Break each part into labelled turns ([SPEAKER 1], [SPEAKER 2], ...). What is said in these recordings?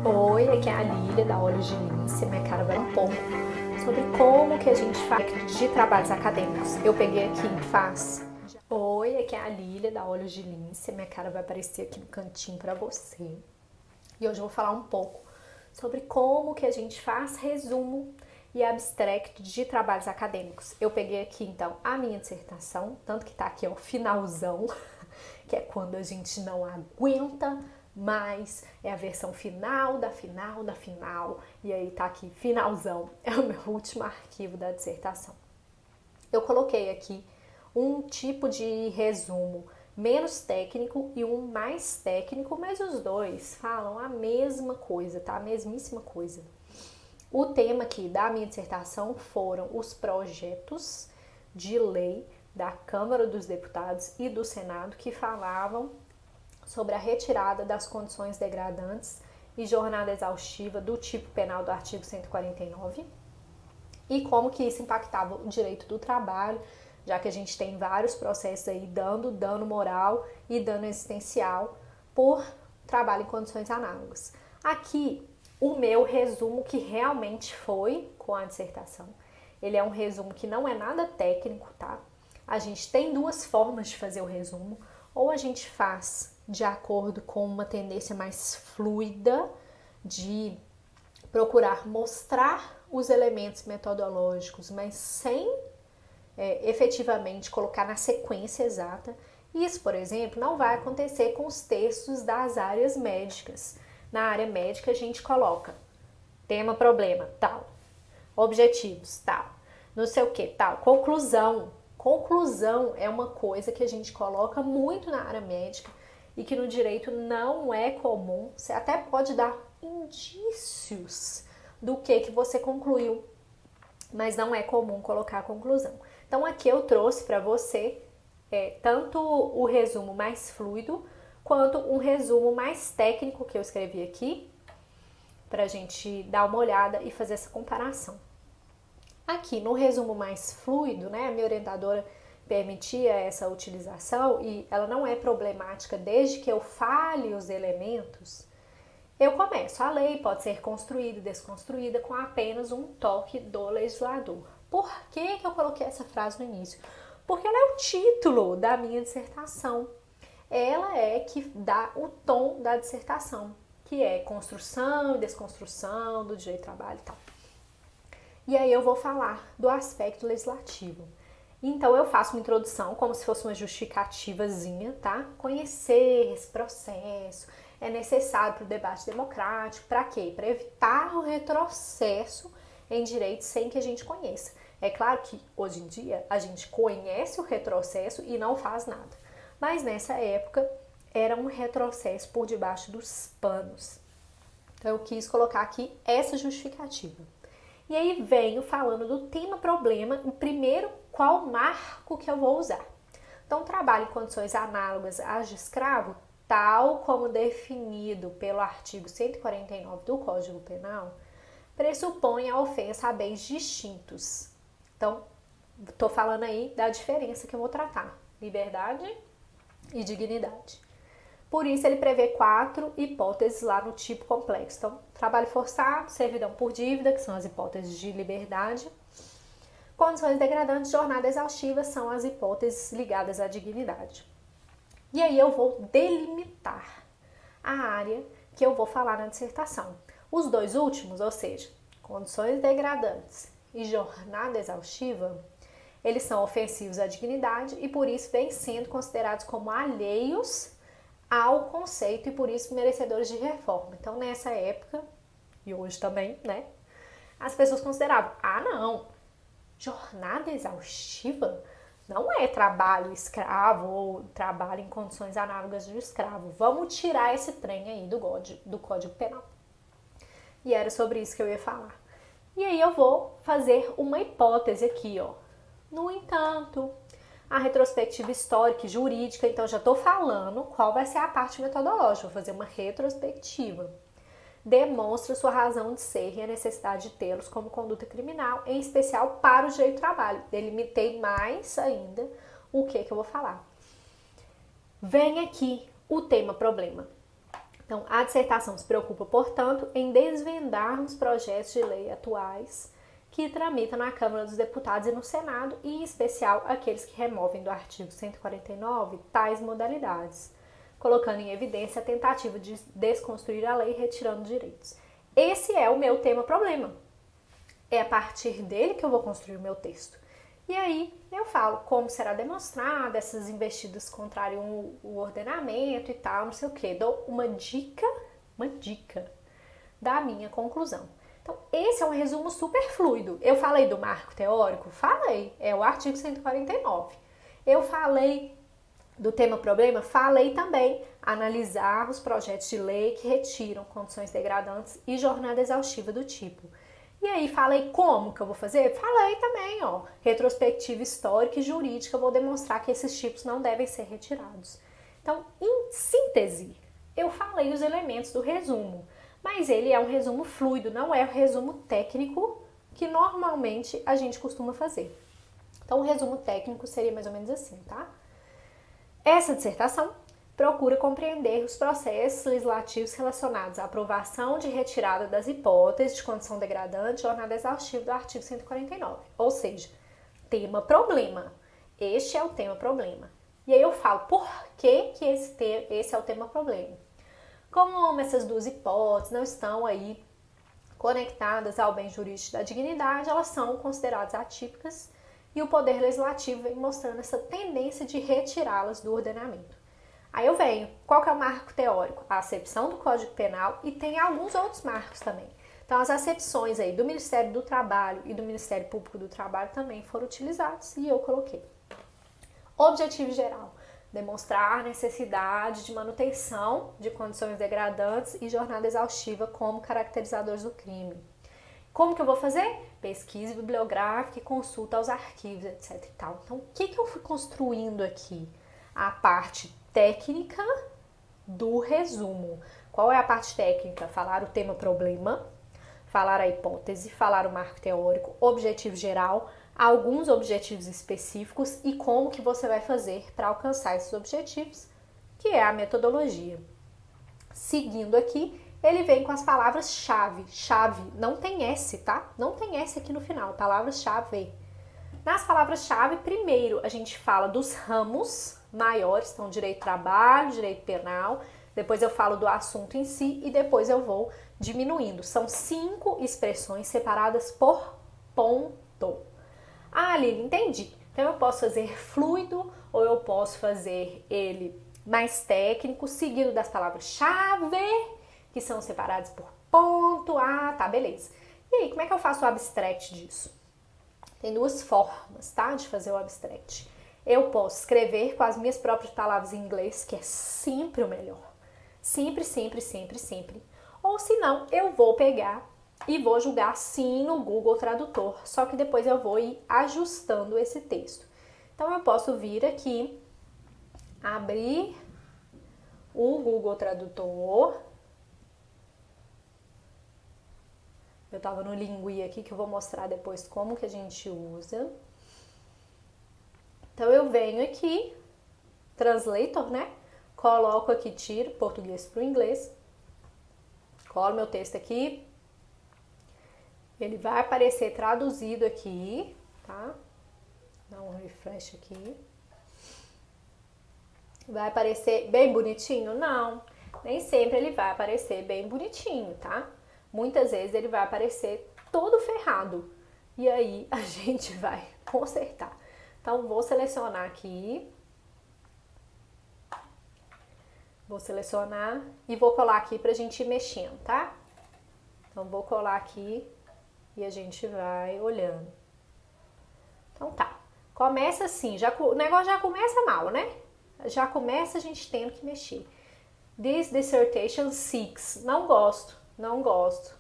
[SPEAKER 1] Oi, aqui é a Lília da Olhos de Lince. Minha cara vai um pouco sobre como que a gente faz de trabalhos acadêmicos. Eu peguei aqui faz. Oi, aqui é a Lília da Olhos de Lince. Minha cara vai aparecer aqui no cantinho para você. E hoje eu vou falar um pouco sobre como que a gente faz resumo e abstract de trabalhos acadêmicos. Eu peguei aqui então a minha dissertação, tanto que tá aqui ó, finalzão, que é quando a gente não aguenta mais, é a versão final da final da final, e aí tá aqui finalzão, é o meu último arquivo da dissertação. Eu coloquei aqui um tipo de resumo menos técnico e um mais técnico, mas os dois falam a mesma coisa, tá? A mesmíssima coisa. O tema aqui da minha dissertação foram os projetos de lei da Câmara dos Deputados e do Senado que falavam sobre a retirada das condições degradantes e jornada exaustiva do tipo penal do artigo 149 e como que isso impactava o direito do trabalho, já que a gente tem vários processos aí dando dano moral e dano existencial por trabalho em condições análogas. Aqui, o meu resumo que realmente foi com a dissertação. Ele é um resumo que não é nada técnico, tá? A gente tem duas formas de fazer o resumo. Ou a gente faz de acordo com uma tendência mais fluida de procurar mostrar os elementos metodológicos, mas sem efetivamente colocar na sequência exata. Isso, por exemplo, não vai acontecer com os textos das áreas médicas. Na área médica a gente coloca tema, problema, tal, objetivos, tal, não sei o que, tal, conclusão. Conclusão é uma coisa que a gente coloca muito na área médica e que no direito não é comum. Você até pode dar indícios do que você concluiu, mas não é comum colocar a conclusão. Então aqui eu trouxe para você tanto o resumo mais fluido quanto um resumo mais técnico que eu escrevi aqui para a gente dar uma olhada e fazer essa comparação. Aqui no resumo mais fluido, né, a minha orientadora permitia essa utilização e ela não é problemática desde que eu fale os elementos. Eu começo, a lei pode ser construída e desconstruída com apenas um toque do legislador. Por que eu coloquei essa frase no início? Porque ela é o título da minha dissertação. Ela é que dá o tom da dissertação, que é construção e desconstrução do direito do trabalho e tal. E aí eu vou falar do aspecto legislativo. Então eu faço uma introdução como se fosse uma justificativazinha, tá? Conhecer esse processo é necessário para o debate democrático. Para quê? Para evitar o retrocesso em direitos sem que a gente conheça. É claro que hoje em dia a gente conhece o retrocesso e não faz nada. Mas nessa época era um retrocesso por debaixo dos panos. Então eu quis colocar aqui essa justificativa. E aí venho falando do tema-problema, e primeiro qual marco que eu vou usar. Então, trabalho em condições análogas às de escravo, tal como definido pelo artigo 149 do Código Penal, pressupõe a ofensa a bens distintos. Então, estou falando aí da diferença que eu vou tratar: liberdade e dignidade. Por isso, ele prevê 4 hipóteses lá no tipo complexo. Então, trabalho forçado, servidão por dívida, que são as hipóteses de liberdade. Condições degradantes, jornada exaustiva, são as hipóteses ligadas à dignidade. E aí eu vou delimitar a área que eu vou falar na dissertação. Os dois últimos, ou seja, condições degradantes e jornada exaustiva, eles são ofensivos à dignidade e por isso vêm sendo considerados como alheios ao conceito e por isso merecedores de reforma. Então nessa época, e hoje também, né, as pessoas consideravam, não, jornada exaustiva não é trabalho escravo ou trabalho em condições análogas de escravo. Vamos tirar esse trem aí do Código Penal. E era sobre isso que eu ia falar. E aí eu vou fazer uma hipótese aqui, ó. No entanto, a retrospectiva histórica e jurídica, então já estou falando qual vai ser a parte metodológica, vou fazer uma retrospectiva. Demonstra sua razão de ser e a necessidade de tê-los como conduta criminal, em especial para o direito do trabalho. Delimitei mais ainda o que eu vou falar. Vem aqui o tema-problema. Então, a dissertação se preocupa, portanto, em desvendar os projetos de lei atuais que tramitam na Câmara dos Deputados e no Senado, e em especial aqueles que removem do artigo 149 tais modalidades, colocando em evidência a tentativa de desconstruir a lei retirando direitos. Esse é o meu tema-problema. É a partir dele que eu vou construir o meu texto. E aí eu falo como será demonstrado, essas investidas contrariam o ordenamento e tal, não sei o que. Dou uma dica da minha conclusão. Então, esse é um resumo super fluido. Eu falei do marco teórico? Falei. É o artigo 149. Eu falei do tema-problema? Falei também. Analisar os projetos de lei que retiram condições degradantes e jornada exaustiva do tipo. E aí, falei como que eu vou fazer? Falei também, ó. Retrospectiva histórica e jurídica, eu vou demonstrar que esses tipos não devem ser retirados. Então, em síntese, eu falei os elementos do resumo. Mas ele é um resumo fluido, não é o resumo técnico que normalmente a gente costuma fazer. Então, o resumo técnico seria mais ou menos assim, tá? Essa dissertação procura compreender os processos legislativos relacionados à aprovação de retirada das hipóteses de condição degradante e jornada exaustiva do artigo 149. Ou seja, tema-problema. Este é o tema-problema. E aí eu falo por que esse é o tema-problema. Como essas duas hipóteses não estão aí conectadas ao bem jurídico da dignidade, elas são consideradas atípicas e o Poder Legislativo vem mostrando essa tendência de retirá-las do ordenamento. Aí eu venho, qual que é o marco teórico? A acepção do Código Penal e tem alguns outros marcos também. Então as acepções aí do Ministério do Trabalho e do Ministério Público do Trabalho também foram utilizados e eu coloquei. Objetivo geral, demonstrar a necessidade de manutenção de condições degradantes e jornada exaustiva como caracterizadores do crime. Como que eu vou fazer? Pesquisa bibliográfica e consulta aos arquivos, etc e tal. Então, o que eu fui construindo aqui? A parte técnica do resumo. Qual é a parte técnica? Falar o tema-problema, falar a hipótese, falar o marco teórico, objetivo geral, alguns objetivos específicos e como que você vai fazer para alcançar esses objetivos, que é a metodologia. Seguindo aqui, ele vem com as palavras-chave. Chave, não tem S, tá? Não tem S aqui no final, palavras-chave. Nas palavras-chave, primeiro a gente fala dos ramos maiores, então direito do trabalho, direito penal, depois eu falo do assunto em si e depois eu vou diminuindo. São 5 expressões separadas por ponto. Ah, Lili, entendi. Então eu posso fazer fluido ou eu posso fazer ele mais técnico, seguido das palavras-chave, que são separadas por ponto. Ah, tá, beleza. E aí, como é que eu faço o abstract disso? Tem duas formas, tá, de fazer o abstract. Eu posso escrever com as minhas próprias palavras em inglês, que é sempre o melhor. Sempre, sempre, sempre, sempre. Ou se não, eu vou pegar e vou jogar sim no Google Tradutor, só que depois eu vou ir ajustando esse texto. Então eu posso vir aqui, abrir o Google Tradutor. Eu estava no Lingui aqui, que eu vou mostrar depois como que a gente usa. Então eu venho aqui, Translator, né? Coloco aqui, tiro português para o inglês. Colo meu texto aqui. Ele vai aparecer traduzido aqui, tá? Dá um refresh aqui. Vai aparecer bem bonitinho? Não, nem sempre ele vai aparecer bem bonitinho, tá? Muitas vezes ele vai aparecer todo ferrado. E aí a gente vai consertar. Então, vou selecionar aqui. Vou selecionar e vou colar aqui pra gente ir mexendo, tá? Então, vou colar aqui e a gente vai olhando. Então, tá. Começa assim, o negócio já começa mal, né? Já começa a gente tendo que mexer. This dissertation 6. Não gosto, não gosto.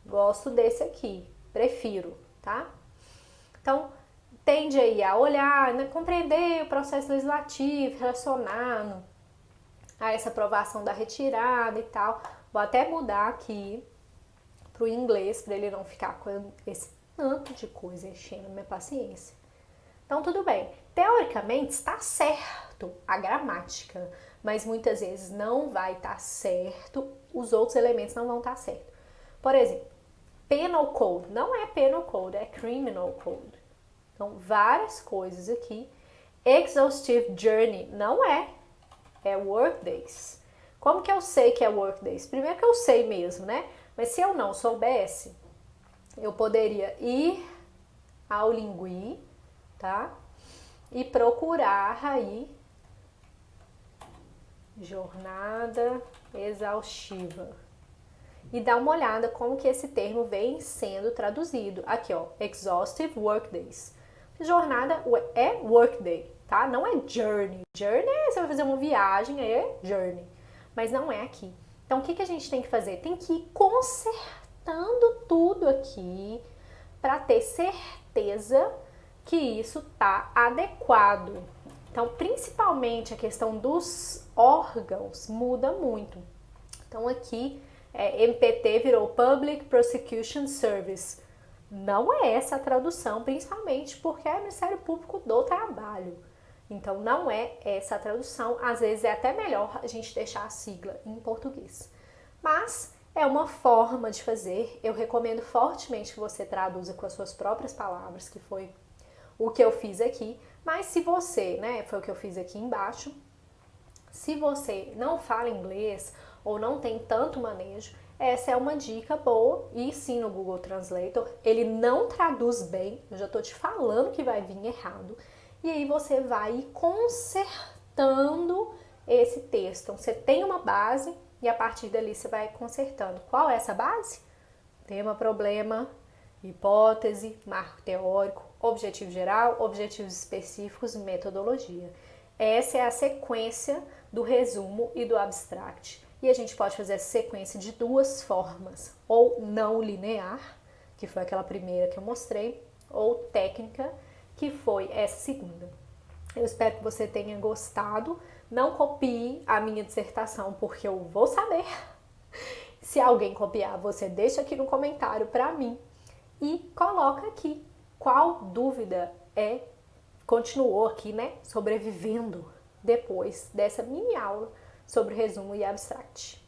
[SPEAKER 1] Gosto desse aqui, prefiro, tá? Então, tende aí a olhar, né, compreender o processo legislativo relacionado a essa aprovação da retirada e tal. Vou até mudar aqui para o inglês, para ele não ficar com esse tanto de coisa enchendo minha paciência. Então, tudo bem. Teoricamente, está certo a gramática, mas muitas vezes não vai estar certo, os outros elementos não vão estar certo. Por exemplo, penal code, não é penal code, é criminal code. Então, várias coisas aqui. Exhaustive journey, não é workdays. Como que eu sei que é workdays? Primeiro que eu sei mesmo, né? Mas se eu não soubesse, eu poderia ir ao Lingui, tá? E procurar aí jornada exaustiva. E dar uma olhada como que esse termo vem sendo traduzido. Aqui, ó, exhaustive workdays. Jornada é workday, tá? Não é journey. Journey é você vai fazer uma viagem, aí é journey. Mas não é aqui. Então, o que a gente tem que fazer? Tem que ir consertando tudo aqui para ter certeza que isso tá adequado. Então, principalmente a questão dos órgãos muda muito. Então, aqui, MPT virou Public Prosecution Service. Não é essa a tradução, principalmente porque é Ministério Público do Trabalho. Então, não é essa a tradução. Às vezes, é até melhor a gente deixar a sigla em português. Mas é uma forma de fazer. Eu recomendo fortemente que você traduza com as suas próprias palavras, que foi o que eu fiz aqui. Mas se você, né, foi o que eu fiz aqui embaixo, se você não fala inglês ou não tem tanto manejo, essa é uma dica boa. E sim, no Google Translator, ele não traduz bem, eu já tô te falando que vai vir errado. E aí você vai ir consertando esse texto. Então, você tem uma base e a partir dali você vai consertando. Qual é essa base? Tema, problema, hipótese, marco teórico, objetivo geral, objetivos específicos, metodologia. Essa é a sequência do resumo e do abstract. E a gente pode fazer essa sequência de duas formas, ou não linear, que foi aquela primeira que eu mostrei, ou técnica, que foi essa segunda. Eu espero que você tenha gostado. Não copie a minha dissertação, porque eu vou saber. Se alguém copiar, você deixa aqui no comentário para mim e coloca aqui qual dúvida continuou aqui, né, sobrevivendo depois dessa mini aula sobre resumo e abstract.